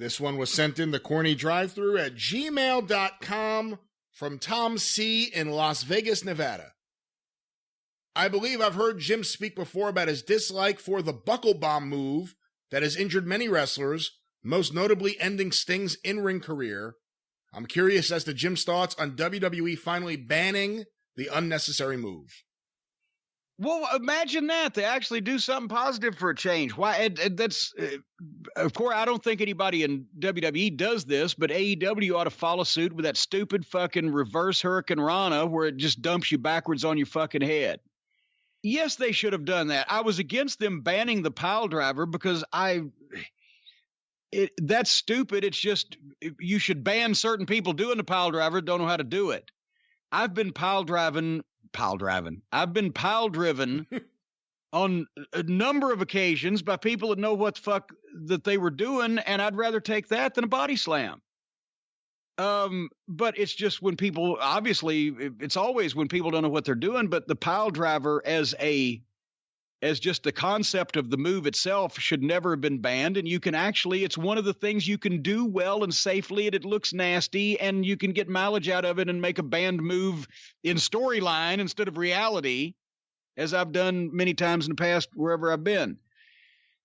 This one was sent in the CornyDriveThru at gmail.com from Tom C. in Las Vegas, Nevada. I believe I've heard Jim speak before about his dislike for the buckle bomb move that has injured many wrestlers, most notably ending Sting's in-ring career. I'm curious as to Jim's thoughts on WWE finally banning the unnecessary move. Well, imagine that. They actually do something positive for a change. Why? And that's, of course, I don't think anybody in WWE does this, but AEW ought to follow suit with that stupid fucking reverse Hurricane Rana where it just dumps you backwards on your fucking head. Yes, they should have done that. I was against them banning the pile driver because that's stupid. It's just, you should ban certain people doing the pile driver, don't know how to do it. I've been pile driven. I've been pile driven on a number of occasions by people that know what the fuck that they were doing, and I'd rather take that than a body slam. But it's just when people, obviously, it's always when people don't know what they're doing, but the pile driver as just the concept of the move itself should never have been banned. And you can actually, it's one of the things you can do well and safely, and it looks nasty, and you can get mileage out of it and make a banned move in storyline instead of reality, as I've done many times in the past wherever I've been.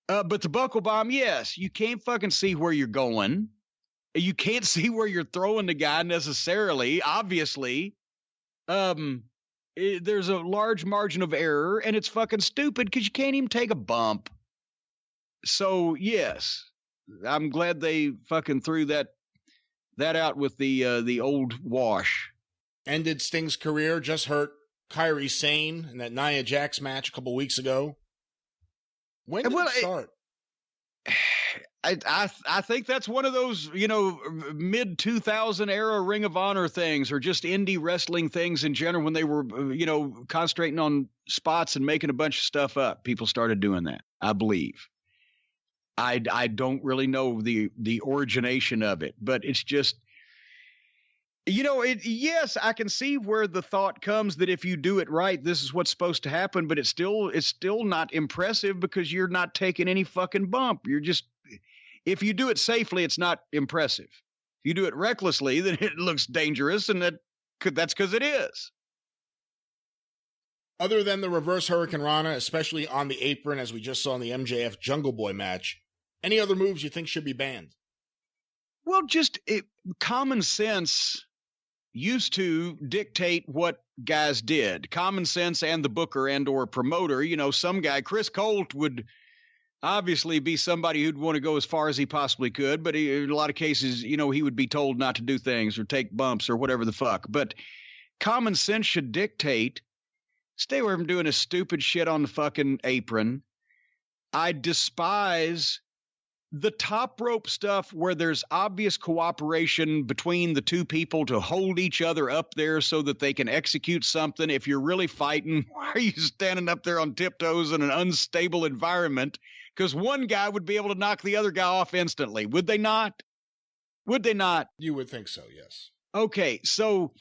But the buckle bomb, yes, you can't fucking see where you're going. You can't see where you're throwing the guy necessarily, obviously. There's a large margin of error, and it's fucking stupid because you can't even take a bump. So, yes, I'm glad they fucking threw that out with the old wash. Ended Sting's career, just hurt Kairi Sane in that Nia Jax match a couple weeks ago. When did it start? I think that's one of those, mid-2000 era Ring of Honor things, or just indie wrestling things in general. When they were, concentrating on spots and making a bunch of stuff up, people started doing that, I believe. I don't really know the origination of it, but it's just, yes, I can see where the thought comes that if you do it right, this is what's supposed to happen, but it's still not impressive because you're not taking any fucking bump. You're just, if you do it safely, it's not impressive. If you do it recklessly, then it looks dangerous, and that's because it is. Other than the reverse Hurricane Rana, especially on the apron, as we just saw in the MJF Jungle Boy match, any other moves you think should be banned? Well, just common sense used to dictate what guys did. Common sense and the booker and or promoter, some guy, Chris Colt, would obviously be somebody who'd want to go as far as he possibly could, but in a lot of cases, he would be told not to do things or take bumps or whatever the fuck. But common sense should dictate, stay away from doing this stupid shit on the fucking apron. I despise the top rope stuff where there's obvious cooperation between the two people to hold each other up there so that they can execute something. If you're really fighting, why are you standing up there on tiptoes in an unstable environment? Because one guy would be able to knock the other guy off instantly. Would they not? Would they not? You would think so, yes. Okay, so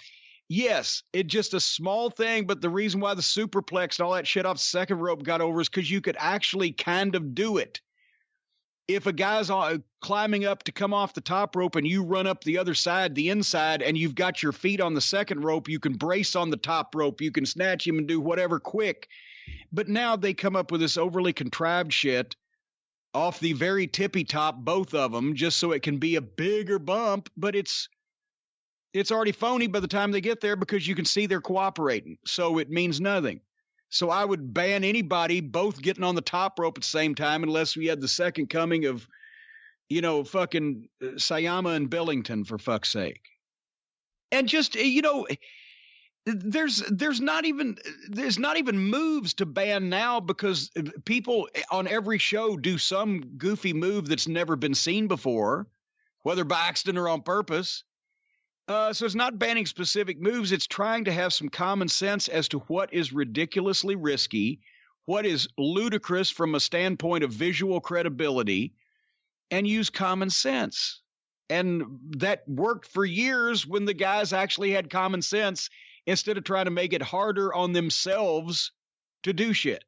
yes, it's just a small thing, but the reason why the superplex and all that shit off the second rope got over is because you could actually kind of do it. If a guy's climbing up to come off the top rope and you run up the other side, the inside, and you've got your feet on the second rope, you can brace on the top rope, you can snatch him and do whatever quick. But now they come up with this overly contrived shit off the very tippy top, both of them, just so it can be a bigger bump, but it's already phony by the time they get there because you can see they're cooperating, so it means nothing. So I would ban anybody both getting on the top rope at the same time unless we had the second coming of, fucking Sayama and Billington, for fuck's sake. And just, there's not even moves to ban now because people on every show do some goofy move that's never been seen before, whether by accident or on purpose. So it's not banning specific moves. It's trying to have some common sense as to what is ridiculously risky, what is ludicrous from a standpoint of visual credibility, and use common sense. And that worked for years when the guys actually had common sense instead of trying to make it harder on themselves to do shit.